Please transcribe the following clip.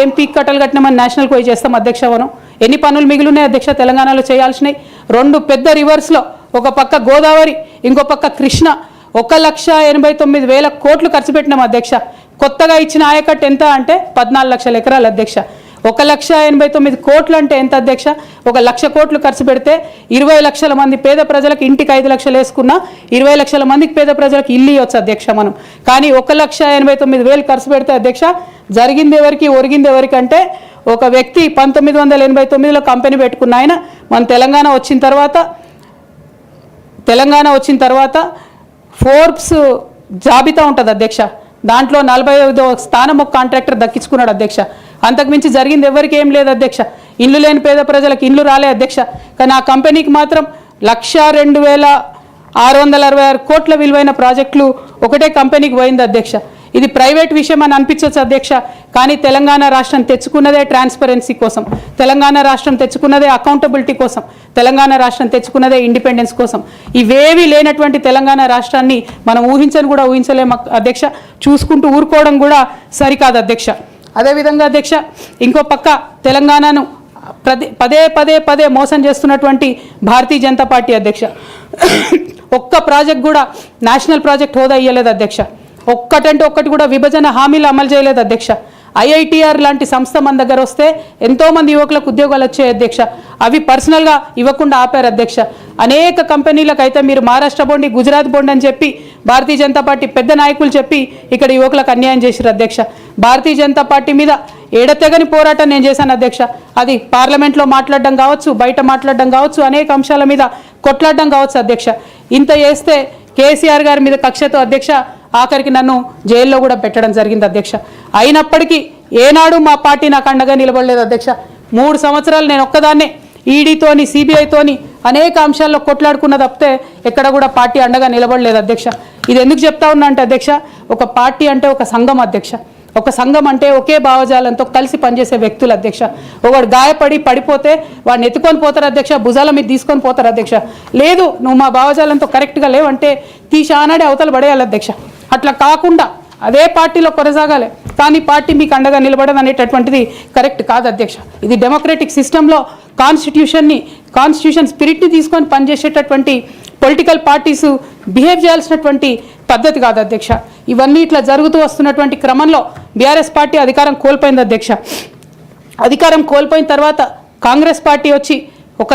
ఏం పీక్ కట్టలు కట్టినామని నేషనల్కి పోయి చేస్తాం అధ్యక్ష. మనం ఎన్ని పనులు మిగిలినాయి అధ్యక్ష తెలంగాణలో చేయాల్సినవి? 2 పెద్ద రివర్స్లో, ఒక పక్క గోదావరి, ఇంకో పక్క కృష్ణ, 1,89,000 కోట్లు ఖర్చు పెట్టినాం అధ్యక్ష. కొత్తగా ఇచ్చిన ఆయకట్టు ఎంత అంటే 14 లక్షల ఎకరాలు అధ్యక్ష. 1,89,000 కోట్లు అంటే ఎంత అధ్యక్ష? 1 లక్ష కోట్లు ఖర్చు పెడితే 20 లక్షల మంది పేద ప్రజలకు ఇంటికి 5 లక్షలు వేసుకున్నా 20 లక్షల మందికి పేద ప్రజలకు ఇల్లు ఇవ్వచ్చు అధ్యక్ష మనం. కానీ 1,89,000 ఖర్చు పెడితే అధ్యక్ష జరిగింది ఎవరికి, ఒరిగింది ఎవరికి అంటే ఒక వ్యక్తి 1989లో కంపెనీ పెట్టుకున్న ఆయన మన తెలంగాణ వచ్చిన తర్వాత ఫోర్బ్స్ జాబితా ఉంటుంది అధ్యక్ష. దాంట్లో 45వ స్థానం ఒక కాంట్రాక్టర్ దక్కించుకున్నాడు అధ్యక్ష. అంతకుమించి జరిగింది ఎవరికి ఏం లేదు అధ్యక్ష. ఇల్లు లేని పేద ప్రజలకు ఇల్లు రాలే అధ్యక్ష. కానీ ఆ కంపెనీకి మాత్రం 1,02,666 కోట్ల విలువైన ప్రాజెక్టులు ఒకటే కంపెనీకి పోయింది అధ్యక్ష. ఇది ప్రైవేట్ విషయం అని అనిపించవచ్చు అధ్యక్ష. కానీ తెలంగాణ రాష్ట్రం తెచ్చుకున్నదే ట్రాన్స్పరెన్సీ కోసం, తెలంగాణ రాష్ట్రం తెచ్చుకున్నదే అకౌంటబిలిటీ కోసం, తెలంగాణ రాష్ట్రం తెచ్చుకున్నదే ఇండిపెండెన్స్ కోసం. ఇవేవి లేనటువంటి తెలంగాణ రాష్ట్రాన్ని మనం ఊహించలేము అధ్యక్ష. చూసుకుంటూ ఊరుకోవడం కూడా సరికాదు అధ్యక్ష. అదేవిధంగా అధ్యక్ష ఇంకో పక్క తెలంగాణను పదే మోసం చేస్తున్నటువంటి భారతీయ జనతా పార్టీ అధ్యక్ష ఒక్క ప్రాజెక్ట్ కూడా నేషనల్ ప్రాజెక్ట్ హోదా ఇవ్వలేదు అధ్యక్ష. ఒక్కటంటే ఒక్కటి కూడా విభజన హామీలు అమలు చేయలేదు అధ్యక్ష. ఐఐటిఆర్ లాంటి సంస్థ మన దగ్గర వస్తే ఎంతోమంది యువకులకు ఉద్యోగాలు వచ్చాయి అధ్యక్ష. అవి పర్సనల్గా ఇవ్వకుండా ఆపారు అధ్యక్ష. అనేక కంపెనీలకు అయితే మీరు మహారాష్ట్ర బోండి, గుజరాత్ బోండి అని చెప్పి భారతీయ జనతా పార్టీ పెద్ద నాయకులు చెప్పి ఇక్కడ యువకులకు అన్యాయం చేశారు అధ్యక్ష. భారతీయ జనతా పార్టీ మీద ఎడతెగని పోరాటం నేను చేశాను అధ్యక్ష. అది పార్లమెంట్లో మాట్లాడడం కావచ్చు, బయట మాట్లాడడం కావచ్చు, అనేక అంశాల మీద కొట్లాడడం కావచ్చు అధ్యక్ష. ఇంత చేస్తే కేసీఆర్ గారి మీద కక్షతో అధ్యక్ష ఆఖరికి నన్ను జైల్లో కూడా పెట్టడం జరిగింది అధ్యక్ష. అయినప్పటికీ ఏనాడు మా పార్టీ నాకు అండగా నిలబడలేదు అధ్యక్ష. 3 సంవత్సరాలు నేను ఒక్కదాన్నే ఈడీతోని, సిబిఐతోని అనేక అంశాల్లో కొట్లాడుకున్న తప్పితే ఎక్కడ కూడా పార్టీ అండగా నిలబడలేదు అధ్యక్ష. ఇది ఎందుకు చెప్తా ఉన్నా అంటే అధ్యక్ష, ఒక పార్టీ అంటే ఒక సంఘం అధ్యక్ష. ఒక సంఘం అంటే ఒకే భావజాలంతో కలిసి పనిచేసే వ్యక్తులు అధ్యక్ష. ఒకడు పడిపోతే వాడిని ఎత్తుకొని పోతారు అధ్యక్ష, భుజాల మీద తీసుకొని పోతారు అధ్యక్ష. లేదు నువ్వు మా భావజాలంతో కరెక్ట్గా లేవంటే తీసి ఆనాడే అవతల పడేయాలి అధ్యక్ష. అట్లా కాకుండా అదే పార్టీలో కొనసాగాలి, కానీ పార్టీ మీకు అండగా నిలబడదు అనేటటువంటిది కరెక్ట్ కాదు అధ్యక్ష. ఇది డెమోక్రటిక్ సిస్టంలో కాన్స్టిట్యూషన్ స్పిరిట్ని తీసుకొని పనిచేసేటటువంటి పొలిటికల్ పార్టీస్ బిహేవ్ చేయాల్సినటువంటి పద్ధతి కాదు అధ్యక్ష. ఇవన్నీ ఇట్లా జరుగుతూ వస్తున్నటువంటి క్రమంలో బీఆర్ఎస్ పార్టీ అధికారం కోల్పోయింది అధ్యక్ష. అధికారం కోల్పోయిన తర్వాత కాంగ్రెస్ పార్టీ వచ్చి ఒక